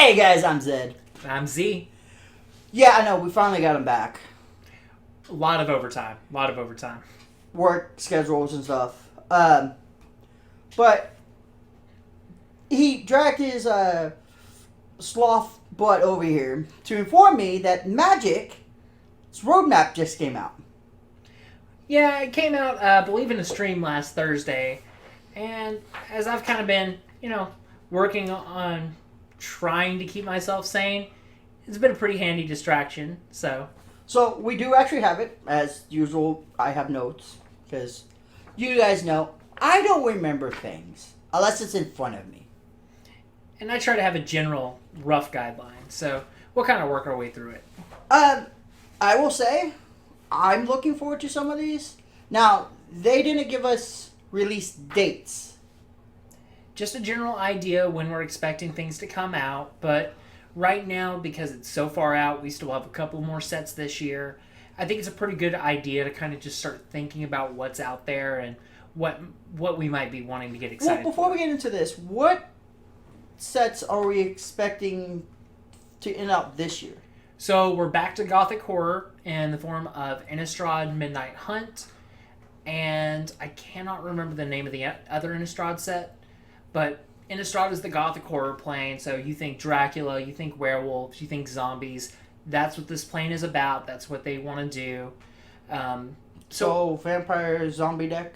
Hey guys, I'm Zed. I'm Z. Yeah, I know, we finally got him back. A lot of overtime. A lot of overtime. Work schedules and stuff. But he dragged his sloth butt over here to inform me that Magic's roadmap just came out. Yeah, it came out, I believe, in a stream last Thursday. And as I've kind of been, working on trying to keep myself sane, it's been a pretty handy distraction. So we do actually have it. As usual, I have notes. Because you guys know, I don't remember things. Unless it's in front of me. And I try to have a general rough guideline. So we'll kind of work our way through it. I will say, I'm looking forward to some of these. Now, they didn't give us release dates. Just a general idea when we're expecting things to come out, but right now, because it's so far out, we still have a couple more sets this year. I think it's a pretty good idea to kind of just start thinking about what's out there and what we might be wanting to get excited Well, before for. we get into this, what sets are we expecting to end up this year? So we're back to Gothic horror in the form of Innistrad Midnight Hunt, and I cannot remember the name of the other Innistrad set, but Innistrad is the Gothic horror plane, so you think Dracula, you think werewolves, you think zombies. That's what this plane is about. That's what they want to do. So vampire zombie deck?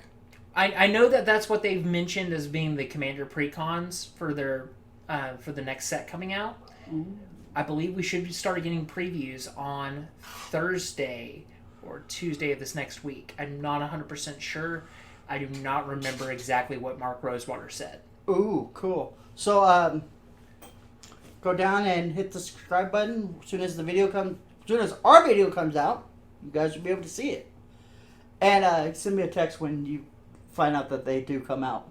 I know that that's what they've mentioned as being the commander precons for their for the next set coming out. Mm-hmm. I believe we should start getting previews on Thursday or Tuesday of this next week. I'm not 100% sure. I do not remember exactly what Mark Rosewater said. Ooh, cool. So, go down and hit the subscribe button as soon as our video comes out. You guys will be able to see it. And send me a text when you find out that they do come out.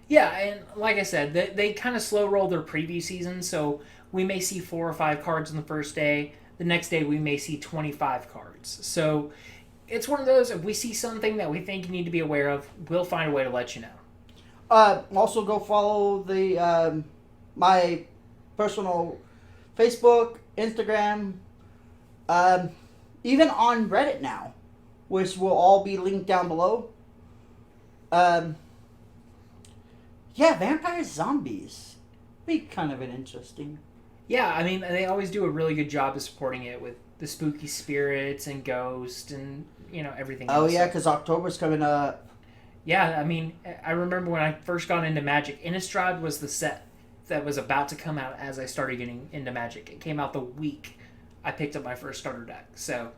Yeah, and like I said, they kind of slow roll their preview season, so we may see 4 or 5 cards on the first day. The next day, we may see 25 cards. So it's one of those, if we see something that we think you need to be aware of, we'll find a way to let you know. Also, go follow the my personal Facebook, Instagram, even on Reddit now, which will all be linked down below. Yeah, vampires, zombies. Be kind of an interesting. Yeah, I mean, they always do a really good job of supporting it with the spooky spirits and ghosts and, everything else. Oh, yeah, because October's coming up. Yeah, I mean, I remember when I first got into Magic, Innistrad was the set that was about to come out as I started getting into Magic. It came out the week I picked up my first starter deck, so...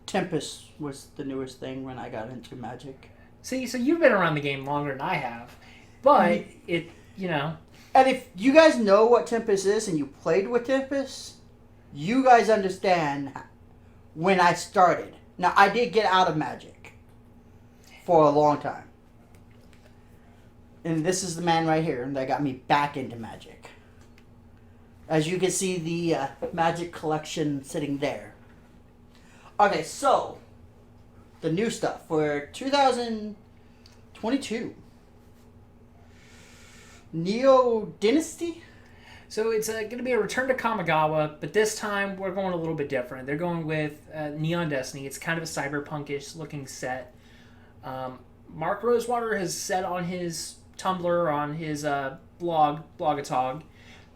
Tempus was the newest thing when I got into Magic. See, so you've been around the game longer than I have, but And if you guys know what Tempus is and you played with Tempus, you guys understand when I started. Now, I did get out of Magic for a long time. And this is the man right here that got me back into Magic. As you can see, the Magic collection sitting there. Okay, so the new stuff for 2022. Neo Dynasty? So it's going to be a return to Kamigawa, but this time we're going a little bit different. They're going with Neon Destiny. It's kind of a cyberpunkish looking set. Mark Rosewater has said on his Tumblr, on his blogatog,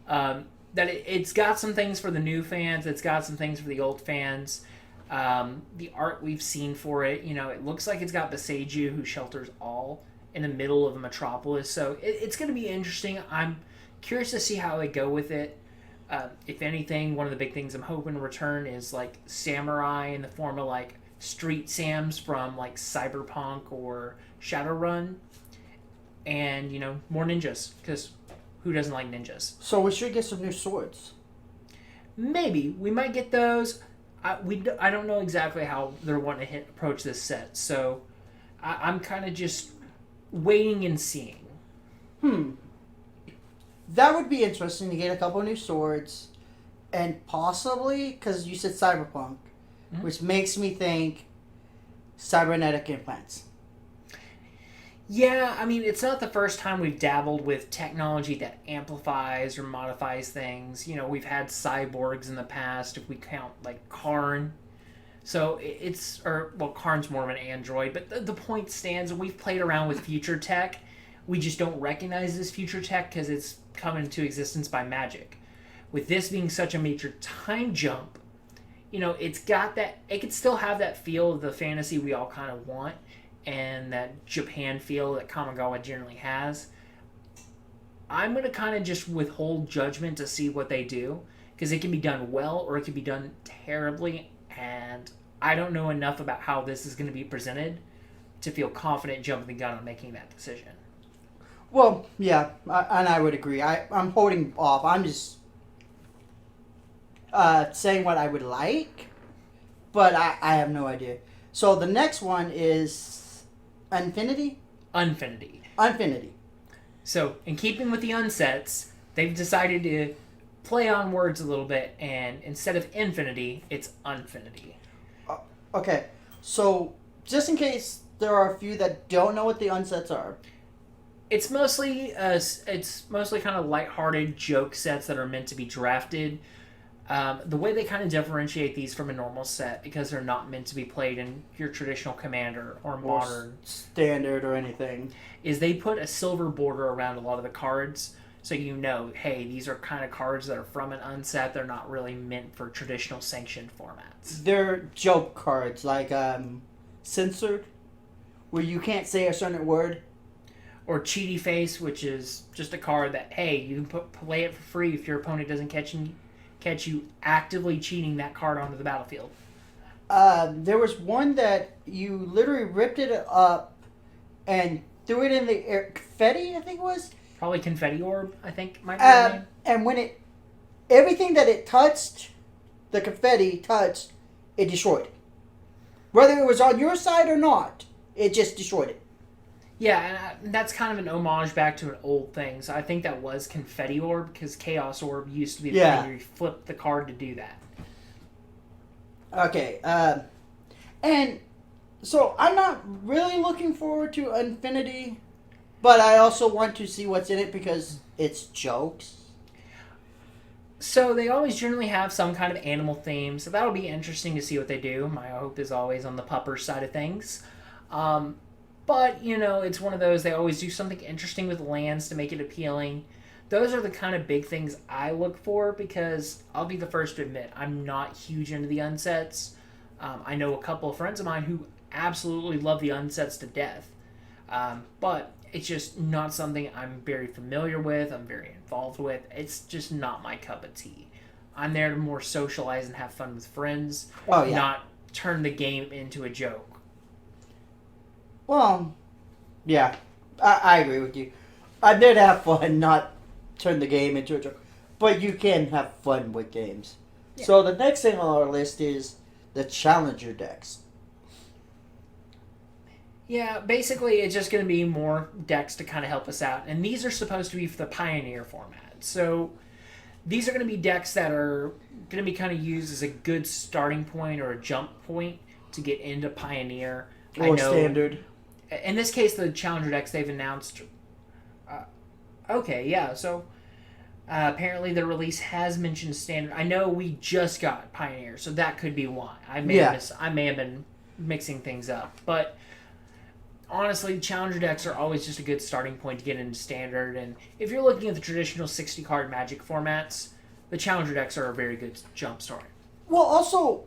that it's got some things for the new fans. It's got some things for the old fans. The art we've seen for it, it looks like it's got Beseiju, who shelters all, in the middle of a metropolis. So it's going to be interesting. I'm curious to see how they go with it. If anything, one of the big things I'm hoping to return is like samurai in the form of like street Sams from like Cyberpunk or Shadowrun, and more ninjas, because who doesn't like ninjas? So we should get some new swords. Maybe we might get those. I don't know exactly how they're wanting to approach this set, so I'm kind of just waiting and seeing. That would be interesting to get a couple new swords, and possibly, because you said cyberpunk, which makes me think cybernetic implants. Yeah, I mean, it's not the first time we've dabbled with technology that amplifies or modifies things. You know, we've had cyborgs in the past, if we count, like, Karn. So it's, or, well, Karn's more of an android, but the point stands, we've played around with future tech. We just don't recognize this future tech because it's come into existence by magic. With this being such a major time jump, you know, it's got that, it could still have that feel of the fantasy we all kind of want and that Japan feel that Kamigawa generally has. I'm going to kind of just withhold judgment to see what they do because it can be done well or it can be done terribly, and I don't know enough about how this is going to be presented to feel confident jumping the gun on making that decision. Well, yeah, and I would agree. I'm holding off. I'm just saying what I would like, but I have no idea. So the next one is Infinity? Unfinity. Unfinity. So, in keeping with the unsets, they've decided to play on words a little bit, and instead of infinity, it's unfinity. Okay, so just in case there are a few that don't know what the unsets are. It's mostly kind of lighthearted joke sets that are meant to be drafted. The way they kind of differentiate these from a normal set, because they're not meant to be played in your traditional commander or modern standard or anything, is they put a silver border around a lot of the cards, so you know, hey, these are kind of cards that are from an unset. They're not really meant for traditional sanctioned formats. They're joke cards, like censored, where you can't say a certain word. Or Cheaty Face, which is just a card that, hey, you can play it for free if your opponent doesn't catch you actively cheating that card onto the battlefield. There was one that you literally ripped it up and threw it in the air. Confetti, I think it was. Probably Confetti Orb, I think might be the name. And when everything that it touched, the confetti touched, it destroyed it. Whether it was on your side or not, it just destroyed it. Yeah, and that's kind of an homage back to an old thing. So I think that was Confetti Orb, because Chaos Orb used to be the thing where you flip the card to do that. Okay, and so I'm not really looking forward to Infinity, but I also want to see what's in it because it's jokes. So they always generally have some kind of animal theme, so that'll be interesting to see what they do. My hope is always on the pupper side of things. But, you know, it's one of those, they always do something interesting with lands to make it appealing. Those are the kind of big things I look for because I'll be the first to admit I'm not huge into the unsets. I know a couple of friends of mine who absolutely love the unsets to death. But it's just not something I'm very familiar with, I'm very involved with. It's just not my cup of tea. I'm there to more socialize and have fun with friends, not turn the game into a joke. Well, yeah, I agree with you. I'm there to have fun, not turn the game into a joke. But you can have fun with games. Yeah. So the next thing on our list is the Challenger decks. Yeah, basically it's just going to be more decks to kind of help us out. And these are supposed to be for the Pioneer format. So these are going to be decks that are going to be kind of used as a good starting point or a jump point to get into Pioneer. Or Standard. In this case, the Challenger decks they've announced. So apparently the release has mentioned Standard. I know we just got Pioneer, so that could be why. I may have been mixing things up. But honestly, Challenger decks are always just a good starting point to get into Standard. And if you're looking at the traditional 60-card Magic formats, the Challenger decks are a very good jump start. Well, also,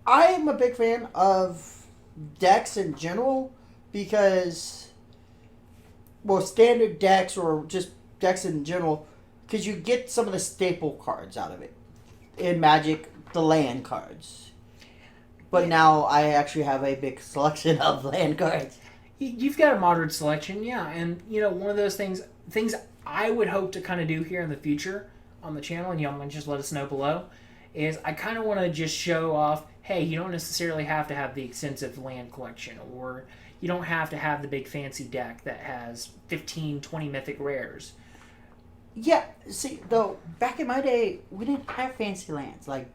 I am a big fan of decks in general. Because, well, standard decks or just decks in general, because you get some of the staple cards out of it. In Magic, the land cards. But now I actually have a big selection of land cards. You've got a moderate selection, yeah. And, you know, one of those things I would hope to kind of do here in the future on the channel, and y'all might just let us know below, is I kind of want to just show off, hey, you don't necessarily have to have the extensive land collection, or you don't have to have the big fancy deck that has 15, 20 mythic rares. Yeah, see, though, back in my day, we didn't have fancy lands, like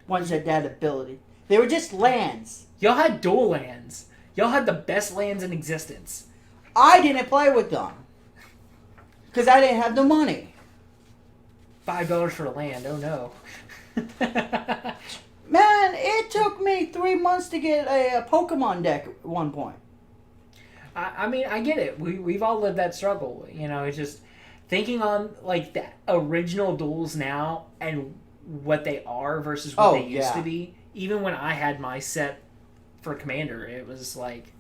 ones that had ability. They were just lands. Y'all had dual lands. Y'all had the best lands in existence. I didn't play with them because I didn't have the money. $5 for land. Oh no. Man, it took me 3 months to get a Pokemon deck at one point. I mean, I get it. We've all lived that struggle. You know, it's just thinking on like the original duels now and what they are versus what they used to be. Even when I had my set for Commander, it was like,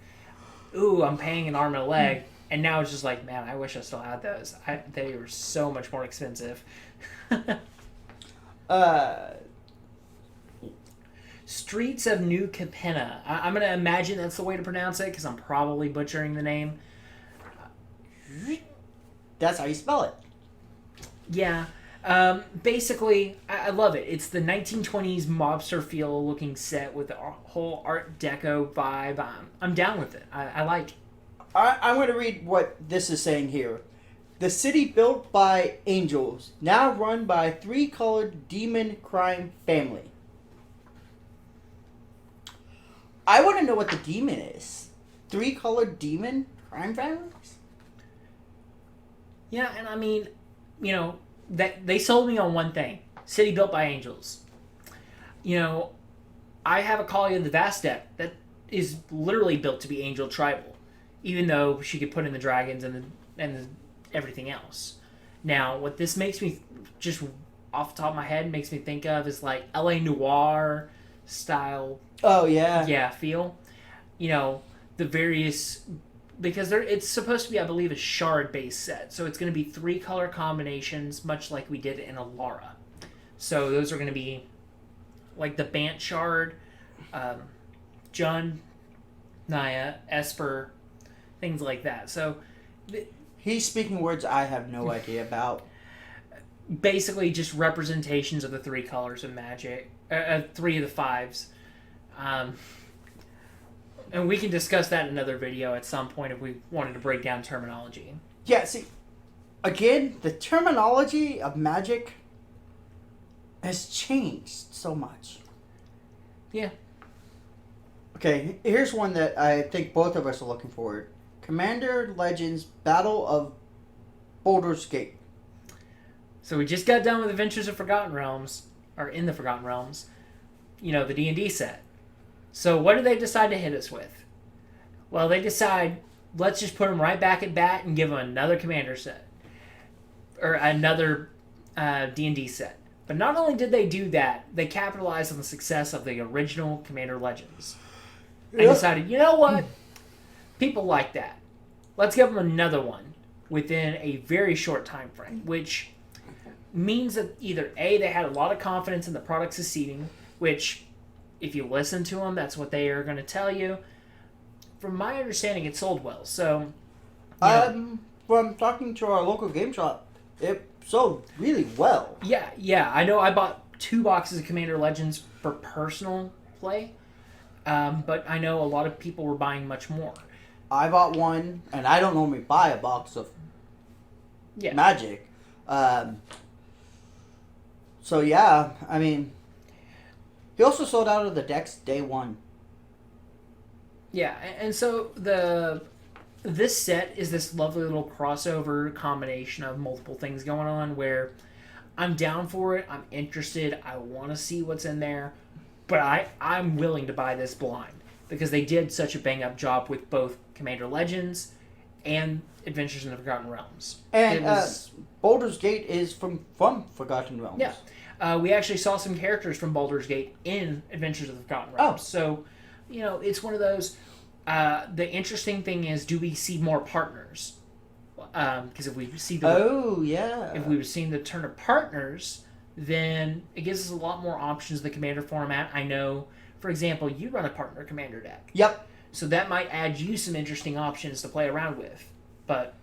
ooh, I'm paying an arm and a leg. And now it's just like, man, I wish I still had those. They were so much more expensive. Streets of New Capenna. I'm going to imagine that's the way to pronounce it because I'm probably butchering the name. That's how you spell it. Yeah. Basically, I love it. It's the 1920s mobster feel looking set with the whole Art Deco vibe. I'm down with it. I like it. I'm going to read what this is saying here. The city built by angels, now run by a 3-colored demon crime family. I want to know what the demon is. 3-colored demon crime families? Yeah, and I mean, you know, that they sold me on one thing. City built by angels. You know, I have a Kalia the Vast deck that is literally built to be angel tribal, even though she could put in the dragons and everything else. Now, what this makes me, just off the top of my head, makes me think of is like LA Noir style. Oh, yeah. Yeah, feel. You know, the various... Because it's supposed to be, I believe, a shard-based set. So it's going to be 3 color combinations, much like we did in Alara. So those are going to be like the Bant shard, Jund, Naya, Esper, things like that. So he's speaking words I have no idea about. Basically just representations of the 3 colors of Magic. 3 of the 5s. And we can discuss that in another video at some point if we wanted to break down terminology. Yeah, see, again, the terminology of Magic has changed so much. Yeah. Okay, here's one that I think both of us are looking forward. Commander Legends Battle of Baldur's Gate. So we just got done with Adventures of Forgotten Realms, or in the Forgotten Realms, you know, the D&D set. So what do they decide to hit us with? Well, they decide, let's just put them right back at bat and give them another Commander set. Or another D&D set. But not only did they do that, they capitalized on the success of the original Commander Legends. And decided, you know what? People like that. Let's give them another one within a very short time frame, which means that either A, they had a lot of confidence in the product succeeding, which... If you listen to them, that's what they are going to tell you. From my understanding, it sold well. So, from talking to our local game shop, it sold really well. Yeah. I know I bought 2 boxes of Commander Legends for personal play, but I know a lot of people were buying much more. I bought one, and I don't normally buy a box of Magic. So, yeah, I mean... He also sold out of the decks day one. Yeah, and so this set is this lovely little crossover combination of multiple things going on where I'm down for it, I'm interested, I want to see what's in there, but I'm willing to buy this blind because they did such a bang-up job with both Commander Legends and Adventures in the Forgotten Realms. And Baldur's Gate is from Forgotten Realms. Yeah. We actually saw some characters from Baldur's Gate in Adventures of the Forgotten Realms. Oh. So, you know, it's one of those... the interesting thing is, do we see more partners? Because if we see if we were seeing the turn of partners, then it gives us a lot more options in the Commander format. I know, for example, you run a partner Commander deck. Yep. So that might add you some interesting options to play around with. But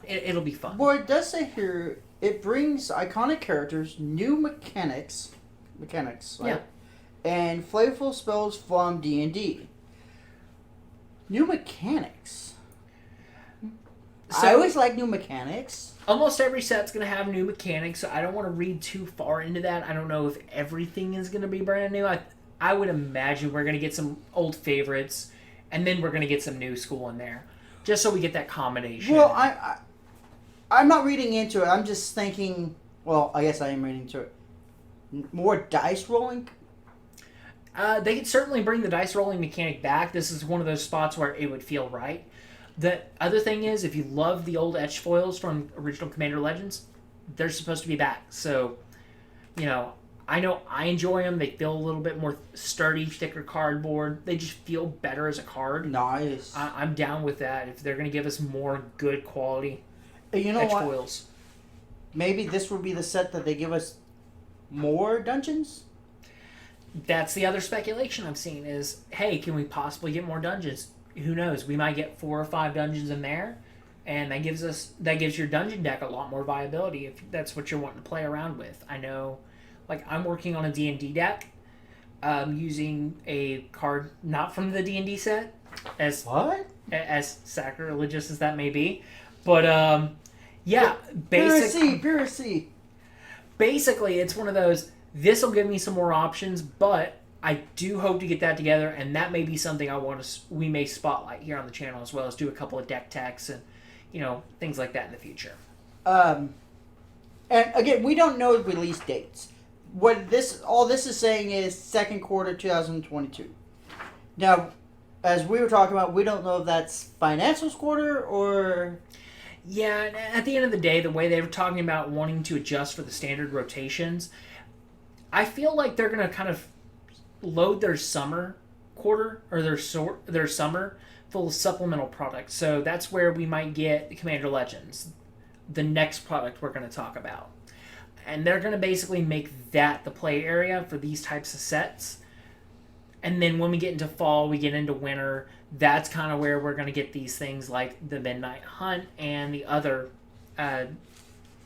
it'll be fun. Well, it does say here... It brings iconic characters, new mechanics, right? Yeah. And flavorful spells from D&D. New mechanics. So, I always like new mechanics. Almost every set's going to have new mechanics, so I don't want to read too far into that. I don't know if everything is going to be brand new. I would imagine we're going to get some old favorites, and then we're going to get some new school in there. just so we get that combination. Well, I'm not reading into it. I'm just thinking. Well, I guess I am reading into it. More dice rolling. They could certainly bring the dice rolling mechanic back. This is one of those spots where it would feel right. The other thing is, if you love the old etch foils from original Commander Legends, they're supposed to be back. So, I know I enjoy them. They feel a little bit more sturdy, thicker cardboard. They just feel better as a card. Nice. I'm down with that. If they're going to give us more good quality You know etch what? foils. Maybe this would be the set that they give us more dungeons? That's the other speculation I've seen is, hey, can we possibly get more dungeons? Who knows? We might get 4 or 5 dungeons in there, and that gives your dungeon deck a lot more viability if that's what you're wanting to play around with. I know, like, I'm working on a D&D deck using a card not from the D&D set, as sacrilegious as that may be. But, yeah, Piracy! Basically, it's one of those, this will give me some more options, but I do hope to get that together, and that may be something we may spotlight here on the channel, as well as do a couple of deck techs and, things like that in the future. And again, we don't know release dates. All this is saying is second quarter 2022. Now, as we were talking about, we don't know if that's financials quarter or... Yeah, at the end of the day, the way they were talking about wanting to adjust for the standard rotations, I feel like they're going to kind of load their summer quarter, or their summer, full of supplemental products. So that's where we might get Commander Legends, the next product we're going to talk about. And they're going to basically make that the play area for these types of sets. And then when we get into fall, we get into winter, that's kind of where we're going to get these things like the Midnight Hunt and the other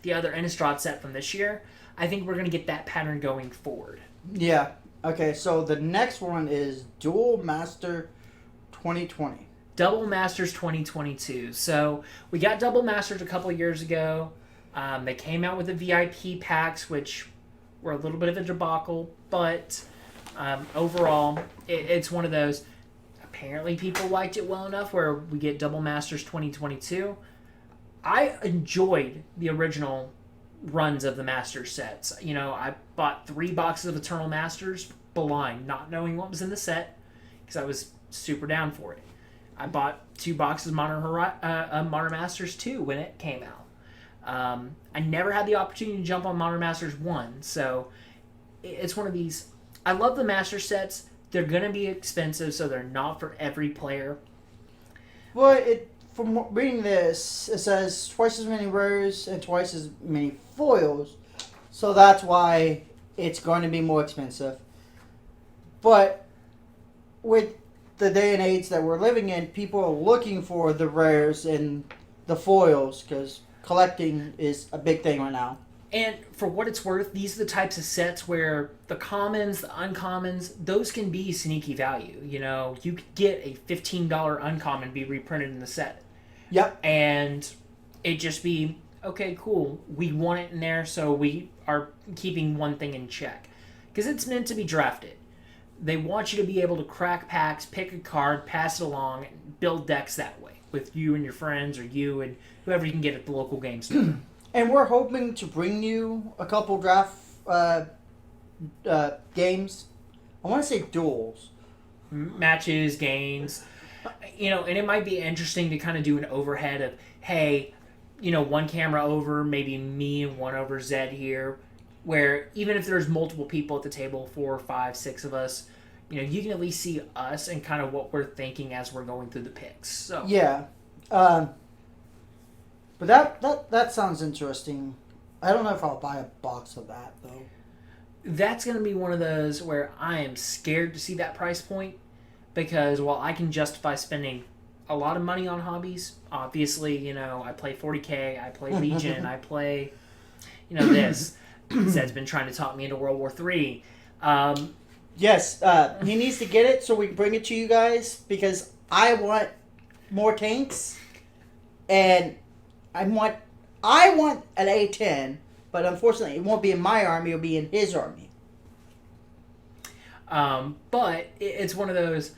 Innistrad set from this year. I think we're going to get that pattern going forward. Yeah. Okay, so the next one is Duel Master 2020. Double Masters 2022. So we got Double Masters a couple of years ago. They came out with the VIP packs, which were a little bit of a debacle, but overall, it's one of those. Apparently, people liked it well enough where we get Double Masters 2022. I enjoyed the original runs of the Masters sets. I bought 3 boxes of Eternal Masters blind, not knowing what was in the set, because I was super down for it. I bought 2 boxes of Modern Masters 2 when it came out. I never had the opportunity to jump on Modern Masters 1, so it's one of these. I love the Master sets. They're going to be expensive, so they're not for every player. Well, from reading this, it says twice as many rares and twice as many foils, so that's why it's going to be more expensive. But with the day and age that we're living in, people are looking for the rares and the foils because collecting is a big thing right now. And for what it's worth, these are the types of sets where the commons, the uncommons, those can be sneaky value. You could get a $15 uncommon be reprinted in the set. Yep. And it just be, okay, cool. We want it in there, so we are keeping one thing in check. Because it's meant to be drafted. They want you to be able to crack packs, pick a card, pass it along, and build decks that way with you and your friends, or you and whoever you can get at the local game store. And we're hoping to bring you a couple draft games. I want to say duels. Matches, games. And it might be interesting to kind of do an overhead of, hey, one camera over, maybe me and one over Zed here, where even if there's multiple people at the table, 4, 5, 6 of us, you can at least see us and kind of what we're thinking as we're going through the picks. So yeah. But that sounds interesting. I don't know if I'll buy a box of that, though. That's going to be one of those where I am scared to see that price point, because while I can justify spending a lot of money on hobbies, obviously, I play 40K, I play Legion, I play, this. Zed's been trying to talk me into World War III. Yes, he needs to get it so we can bring it to you guys, because I want more tanks, and I want an A10, but unfortunately it won't be in my army, it'll be in his army. But it's one of those,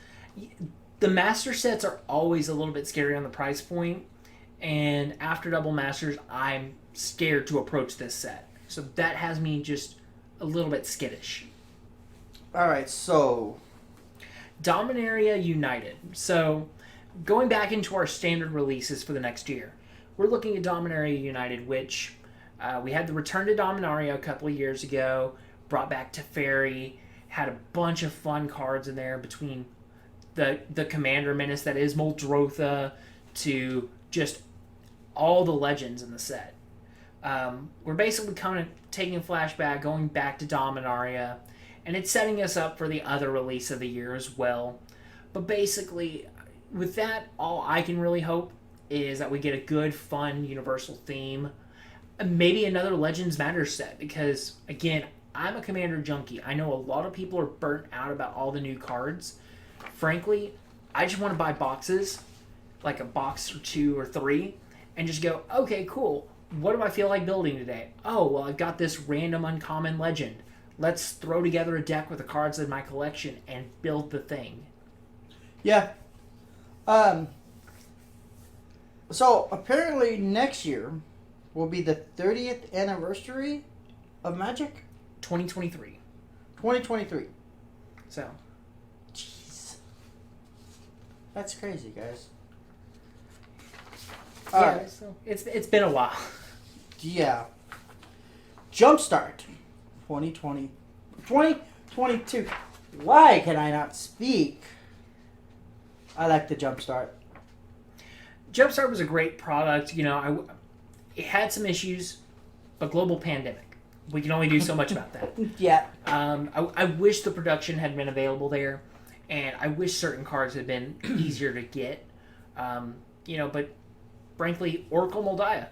The master sets are always a little bit scary on the price point, and after double masters, I'm scared to approach this set. So that has me just a little bit skittish. All right, so Dominaria United. So going back into our standard releases for the next year, we're looking at Dominaria United, which we had the return to Dominaria a couple of years ago, brought back Teferi, had a bunch of fun cards in there between the Commander Menace that is Muldrotha to just all the legends in the set. We're basically kind of taking a flashback, going back to Dominaria, and it's setting us up for the other release of the year as well. But basically, with that, all I can really hope is that we get a good, fun, universal theme. Maybe another Legends Matter set, because, again, I'm a Commander junkie. I know a lot of people are burnt out about all the new cards. Frankly, I just want to buy boxes, like a box or 2 or 3, and just go, okay, cool. What do I feel like building today? Oh, well, I've got this random uncommon legend. Let's throw together a deck with the cards in my collection and build the thing. Yeah. So apparently next year will be the 30th anniversary of Magic. 2023. 2023. So. Jeez. That's crazy, guys. Yeah, so it's been a while. Yeah. Jumpstart. 2022. Why can I not speak? I like the Jumpstart. Jumpstart was a great product. You know, it had some issues, but global pandemic. We can only do so much about that. Yeah. I wish the production had been available there, and I wish certain cards had been easier to get. But frankly, Oracle Moldiah,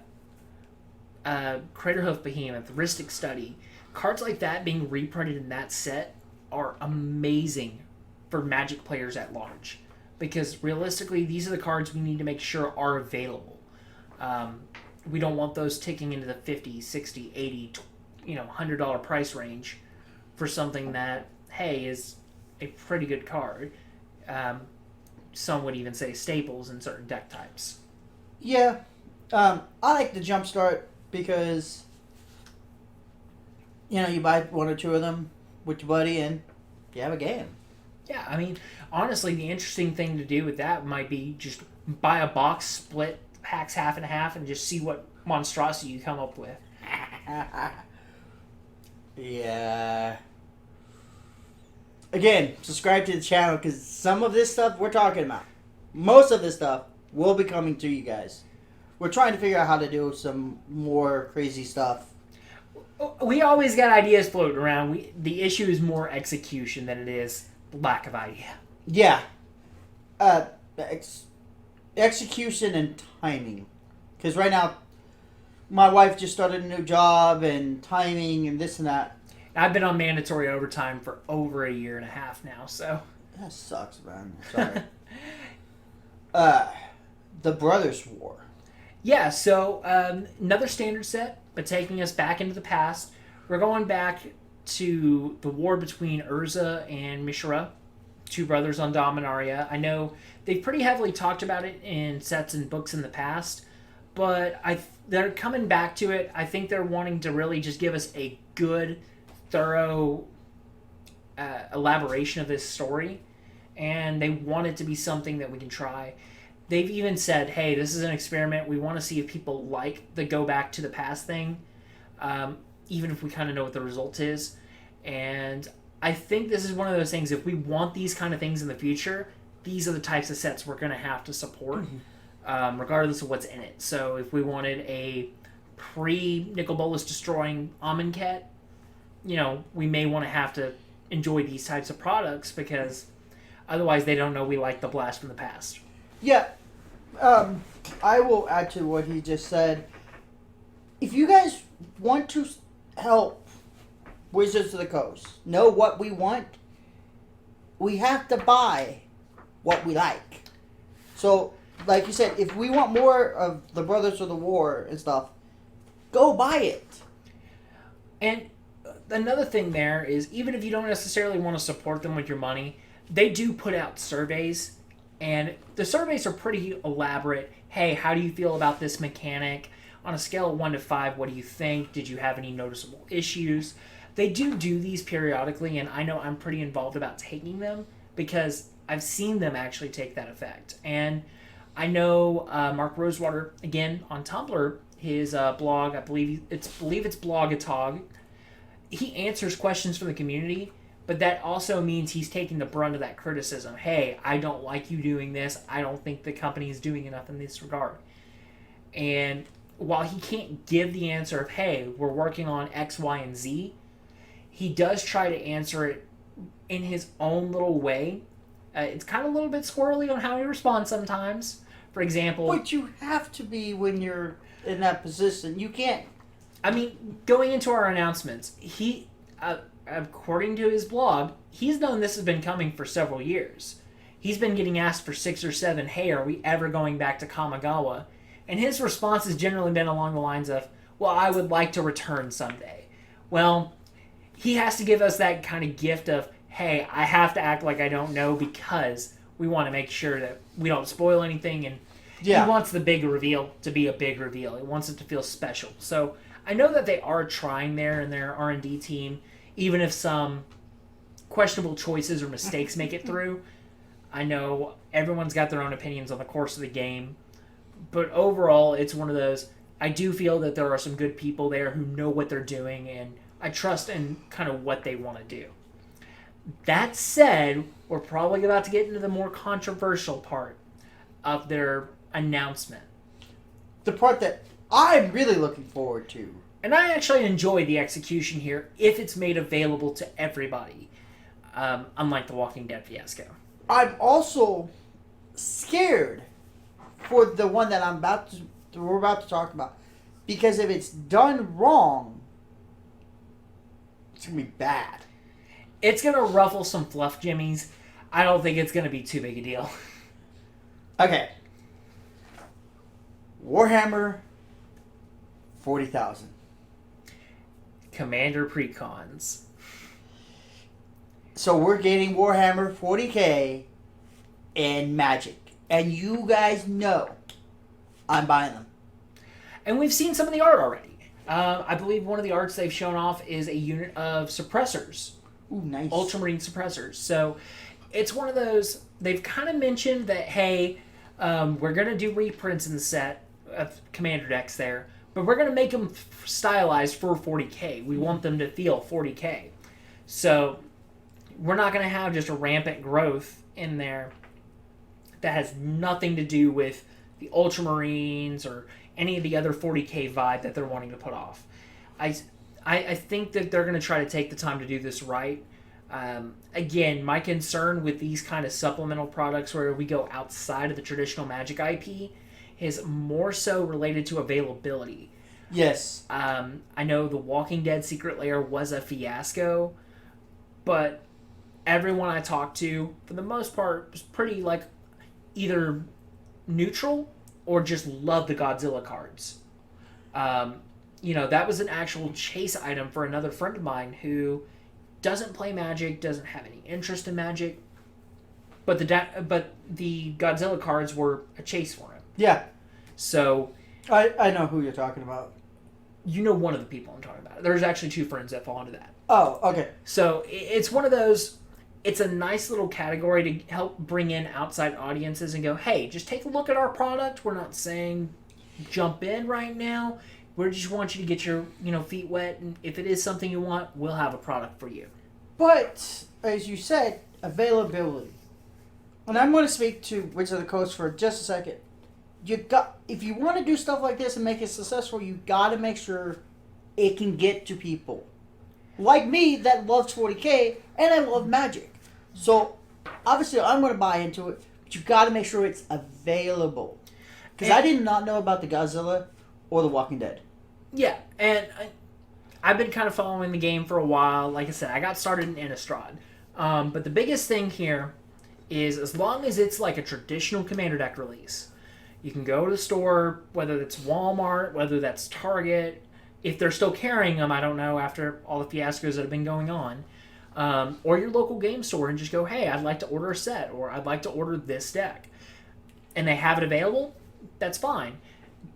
Craterhoof Behemoth, Ristic Study, cards like that being reprinted in that set are amazing for Magic players at large. Because realistically, these are the cards we need to make sure are available. We don't want those ticking into the $50, $60, $80, $100 price range for something that, hey, is a pretty good card. Some would even say staples in certain deck types. Yeah. I like the Jumpstart because, you buy 1 or 2 of them with your buddy and you have a game. Yeah, I mean, honestly, the interesting thing to do with that might be just buy a box, split packs half and half, and just see what monstrosity you come up with. Yeah. Again, subscribe to the channel because some of this stuff we're talking about, most of this stuff will be coming to you guys. We're trying to figure out how to do some more crazy stuff. We always got ideas floating around. The issue is more execution than it is lack of idea. Yeah. Execution and timing. Because right now, my wife just started a new job and timing and this and that. I've been on mandatory overtime for over 1.5 years now, so. That sucks, man. Sorry. The Brothers War. Yeah, so another standard set, but taking us back into the past. We're going back to the war between Urza and Mishra, 2 brothers on Dominaria. I know they've pretty heavily talked about it in sets and books in the past, but they're coming back to it. I think they're wanting to really just give us a good, thorough elaboration of this story, and they want it to be something that we can try. They've even said, hey, this is an experiment. We want to see if people like the go back to the past thing, even if we kind of know what the result is. And I think this is one of those things, if we want these kind of things in the future, these are the types of sets we're going to have to support, regardless of what's in it. So if we wanted a pre-Nicol Bolas destroying Amonkhet, we may want to have to enjoy these types of products because otherwise they don't know we like the blast from the past. Yeah. I will add to what he just said. If you guys want to help Wizards of the Coast know what we want, we have to buy what we like. So, like you said, if we want more of the Brothers of the War and stuff, go buy it. And another thing there is, even if you don't necessarily want to support them with your money, they do put out surveys And the surveys are pretty elaborate. Hey, how do you feel about this mechanic? On a scale of 1 to 5, what do you think? Did you have any noticeable issues? They do these periodically, and I know I'm pretty involved about taking them because I've seen them actually take that effect. And I know Mark Rosewater, again, on Tumblr, his blog, I believe it's Blogatog, he answers questions from the community, but that also means he's taking the brunt of that criticism. Hey, I don't like you doing this. I don't think the company is doing enough in this regard. And while he can't give the answer of, hey, we're working on X, Y, and Z, he does try to answer it in his own little way. It's kind of a little bit squirrely on how he responds sometimes. For example... But you have to be when you're in that position. You can't... I mean, going into our announcements, he, according to his blog, he's known this has been coming for several years. He's been getting asked for 6 or 7, hey, are we ever going back to Kamigawa? And his response has generally been along the lines of, well, I would like to return someday. Well, he has to give us that kind of gift of, hey, I have to act like I don't know because we want to make sure that we don't spoil anything. And he wants the big reveal to be a big reveal. He wants it to feel special. So I know that they are trying there in their R&D team, even if some questionable choices or mistakes make it through. I know everyone's got their own opinions on the course of the game, but overall, it's one of those, I do feel that there are some good people there who know what they're doing, and I trust in kind of what they want to do. That said, we're probably about to get into the more controversial part of their announcement. The part that I'm really looking forward to. And I actually enjoy the execution here if it's made available to everybody, unlike the Walking Dead fiasco. I'm also scared for the one that we're about to talk about, because if it's done wrong, it's gonna be bad. It's gonna ruffle some fluff jimmies. I don't think it's gonna be too big a deal. Okay. Warhammer 40,000. Commander Precons. So we're getting Warhammer 40K and Magic. And you guys know I'm buying them. And we've seen some of the art already. I believe one of the arts they've shown off is a unit of suppressors. Ooh, nice. Ultramarine suppressors. So it's one of those, they've kind of mentioned that, hey, we're going to do reprints in the set of Commander decks there, but we're going to make them stylized for 40K. We want them to feel 40K. So we're not going to have just a rampant growth in there that has nothing to do with the Ultramarines or any of the other 40K vibe that they're wanting to put off. I think that they're going to try to take the time to do this right. Again, my concern with these kind of supplemental products where we go outside of the traditional Magic IP is more so related to availability. Yes. I know the Walking Dead Secret Lair was a fiasco, but everyone I talked to, for the most part, was pretty like either neutral or just loved the Godzilla cards. That was an actual chase item for another friend of mine who doesn't play Magic, doesn't have any interest in Magic, but the Godzilla cards were a chase for him. Yeah. So I know who you're talking about. You know one of the people I'm talking about. There's actually 2 friends that fall into that. Oh, okay. So it's one of those, it's a nice little category to help bring in outside audiences and go, hey, just take a look at our product. We're not saying jump in right now. We just want you to get your feet wet, and if it is something you want, we'll have a product for you. But, as you said, availability. And I'm going to speak to Wizards of the Coast for just a second. If you want to do stuff like this and make it successful, you got to make sure it can get to people. Like me, that loves 40K, and I love Magic. So, obviously, I'm going to buy into it, but you got to make sure it's available. Because I did not know about the Godzilla or the Walking Dead. Yeah, and I've been kind of following the game for a while. Like I said, I got started in Innistrad. But the biggest thing here is as long as it's like a traditional Commander deck release, you can go to the store, whether it's Walmart, whether that's Target. If they're still carrying them, I don't know, after all the fiascos that have been going on. or your local game store and just go, hey, I'd like to order a set, or I'd like to order this deck, and they have it available, that's fine.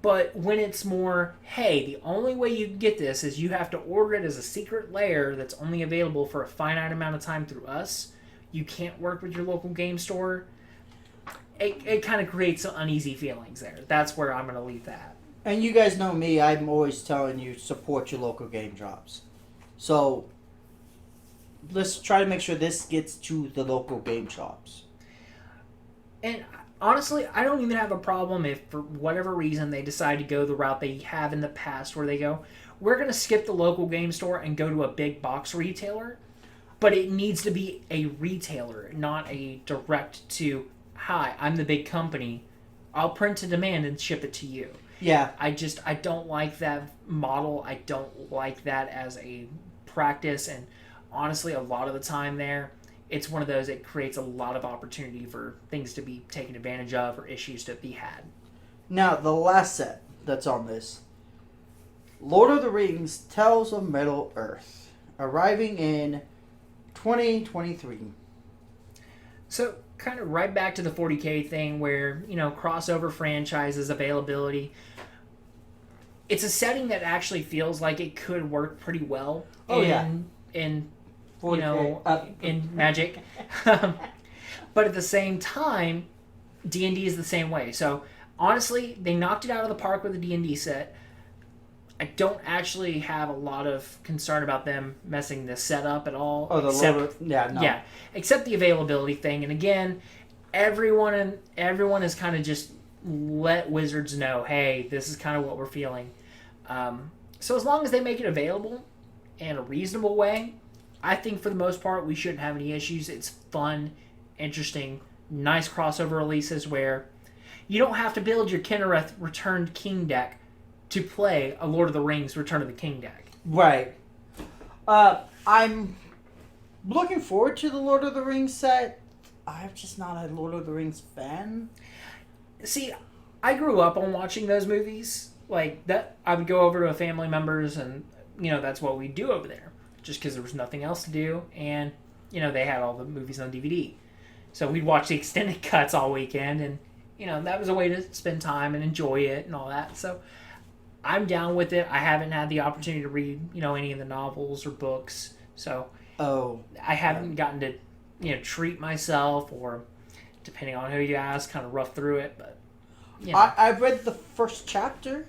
But when it's more, hey, the only way you can get this is you have to order it as a secret layer that's only available for a finite amount of time through us, you can't work with your local game store, it kind of creates some uneasy feelings there. That's where I'm going to leave that. And you guys know me, I'm always telling you, support your local game shops. So, let's try to make sure this gets to the local game shops. And honestly, I don't even have a problem if, for whatever reason, they decide to go the route they have in the past where they go, we're going to skip the local game store and go to a big box retailer. But it needs to be a retailer, not a direct to, hi, I'm the big company. I'll print to demand and ship it to you. Yeah. I don't like that model. I don't like that as a practice. And honestly, a lot of the time there, it's one of those, it creates a lot of opportunity for things to be taken advantage of or issues to be had. Now, the last set that's on this, Lord of the Rings Tales of Middle-earth, arriving in 2023. So, kind of right back to the 40K thing where, crossover franchises, availability. It's a setting that actually feels like it could work pretty well in 40K, in Magic. But at the same time, D&D is the same way. So, honestly, they knocked it out of the park with the D&D set. I don't actually have a lot of concern about them messing this set up at all. Oh, except the availability thing. And again, everyone has kind of just let Wizards know, hey, this is kind of what we're feeling. So as long as they make it available in a reasonable way, I think for the most part we shouldn't have any issues. It's fun, interesting, nice crossover releases where you don't have to build your Kinnereth Returned King deck to play a Lord of the Rings Return of the King deck. Right. I'm looking forward to the Lord of the Rings set. I'm just not a Lord of the Rings fan. See, I grew up on watching those movies. Like, that, I would go over to a family member's and, that's what we'd do over there. Just because there was nothing else to do. And, they had all the movies on DVD. So we'd watch the extended cuts all weekend. And, that was a way to spend time and enjoy it and all that. So I'm down with it. I haven't had the opportunity to read, any of the novels or books. So I haven't gotten to, treat myself or, depending on who you ask, kind of rough through it. But I've read the first chapter.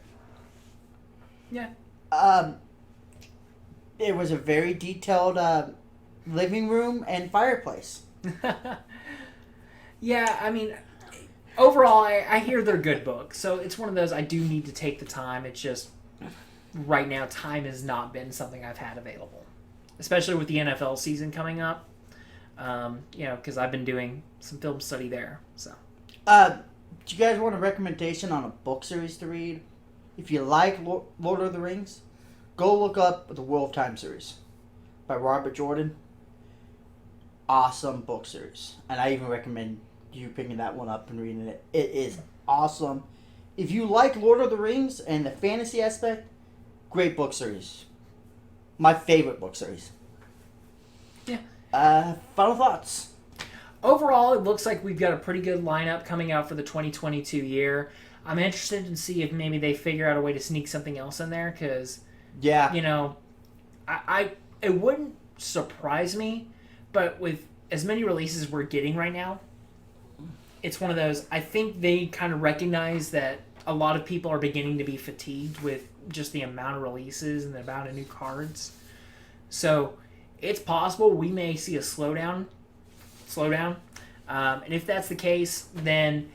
Yeah. It was a very detailed living room and fireplace. Yeah, I mean, overall, I hear they're good books. So it's one of those I do need to take the time. It's just, right now, time has not been something I've had available. Especially with the NFL season coming up. Because I've been doing some film study there. So, do you guys want a recommendation on a book series to read? If you like Lord of the Rings, go look up the Wheel of Time series by Robert Jordan. Awesome book series. And I even recommend you picking that one up and reading it. It is awesome. If you like Lord of the Rings and the fantasy aspect, great book series. My favorite book series. Yeah. Final thoughts. Overall, it looks like we've got a pretty good lineup coming out for the 2022 year. I'm interested to see if maybe they figure out a way to sneak something else in there, because, it wouldn't surprise me, but with as many releases we're getting right now, it's one of those, I think they kind of recognize that a lot of people are beginning to be fatigued with just the amount of releases and the amount of new cards. So it's possible we may see a slowdown. And if that's the case, then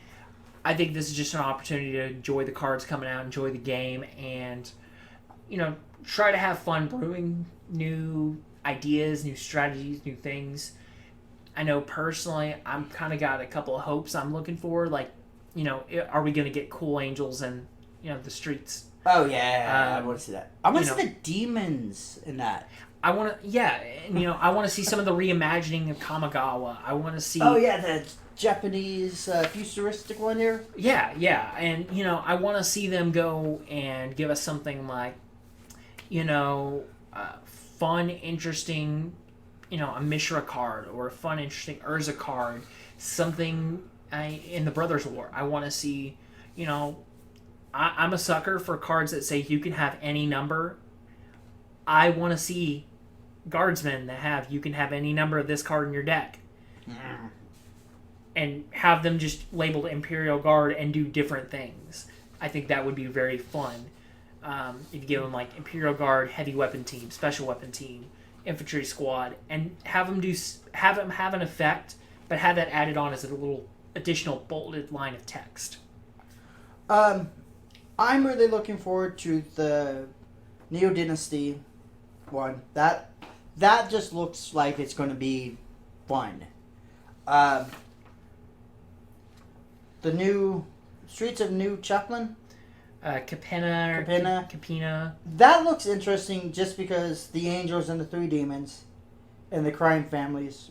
I think this is just an opportunity to enjoy the cards coming out, enjoy the game, and, try to have fun brewing new ideas, new strategies, new things. I know personally, I'm kind of got a couple of hopes I'm looking for. Like, are we going to get cool angels in, the streets? Oh, yeah. I want to see that. I want to see the demons in that. I want to, and I want to see some of the reimagining of Kamigawa. I want to see. Oh yeah, the Japanese futuristic one here. Yeah, and I want to see them go and give us something like, fun, interesting, a Mishra card or a fun, interesting Urza card, something in the Brothers War. I want to see, I'm a sucker for cards that say you can have any number. I want to see guardsmen that have you can have any number of this card in your deck. And have them just labeled Imperial Guard and do different things. I think that would be very fun. If you give them like Imperial Guard, Heavy Weapon Team, Special Weapon Team, Infantry Squad, and have them have an effect, but have that added on as a little additional bolded line of text. I'm really looking forward to the Neo Dynasty one. That just looks like it's going to be fun. The new Streets of New Chaplin. Capenna. That looks interesting just because the angels and the three demons and the crime families.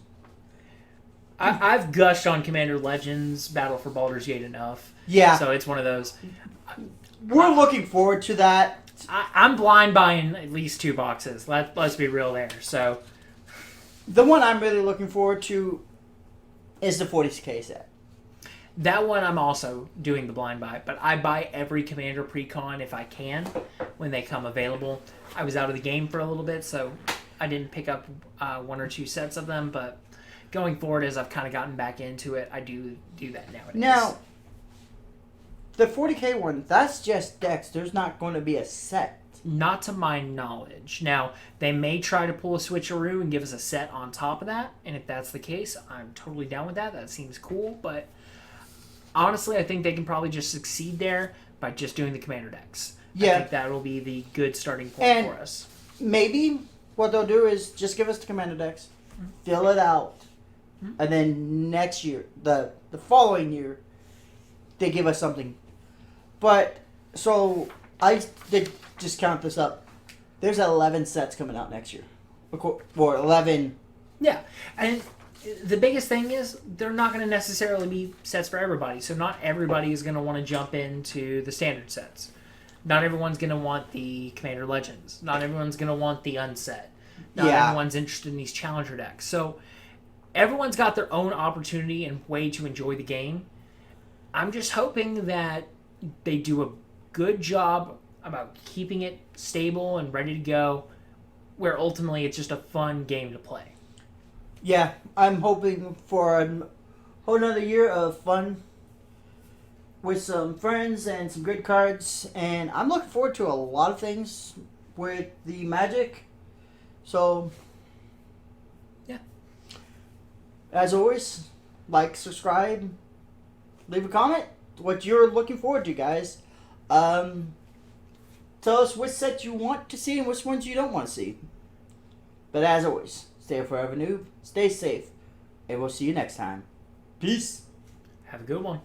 I've gushed on Commander Legends Battle for Baldur's Gate enough. Yeah. So it's one of those. We're looking forward to that. I'm blind buying at least 2 boxes. Let's be real there. So the one I'm really looking forward to is the 40K set. That one I'm also doing the blind buy, but I buy every Commander Precon if I can when they come available. I was out of the game for a little bit, so I didn't pick up 1 or 2 sets of them, but going forward as I've kind of gotten back into it, I do that nowadays. Now, the 40K one, that's just decks. There's not going to be a set. Not to my knowledge. Now, they may try to pull a switcheroo and give us a set on top of that, and if that's the case, I'm totally down with that. That seems cool, but honestly, I think they can probably just succeed there by just doing the commander decks. Yeah. I think that will be the good starting point and for us. Maybe what they'll do is just give us the commander decks, fill it out, and then next year, the following year, they give us something. But, so, I did just count this up. There's 11 sets coming out next year. Or 11. Yeah, and the biggest thing is they're not going to necessarily be sets for everybody. So not everybody is going to want to jump into the standard sets. Not everyone's going to want the Commander Legends. Not everyone's going to want the unset. Not everyone's interested in these challenger decks. So everyone's got their own opportunity and way to enjoy the game. I'm just hoping that they do a good job about keeping it stable and ready to go, where ultimately it's just a fun game to play. Yeah, I'm hoping for a whole another year of fun with some friends and some good cards. And I'm looking forward to a lot of things with the Magic. So, yeah. As always, like, subscribe, leave a comment. What you're looking forward to, guys. Tell us which sets you want to see and which ones you don't want to see. But as always, stay forever noob, stay safe, and we'll see you next time. Peace. Have a good one.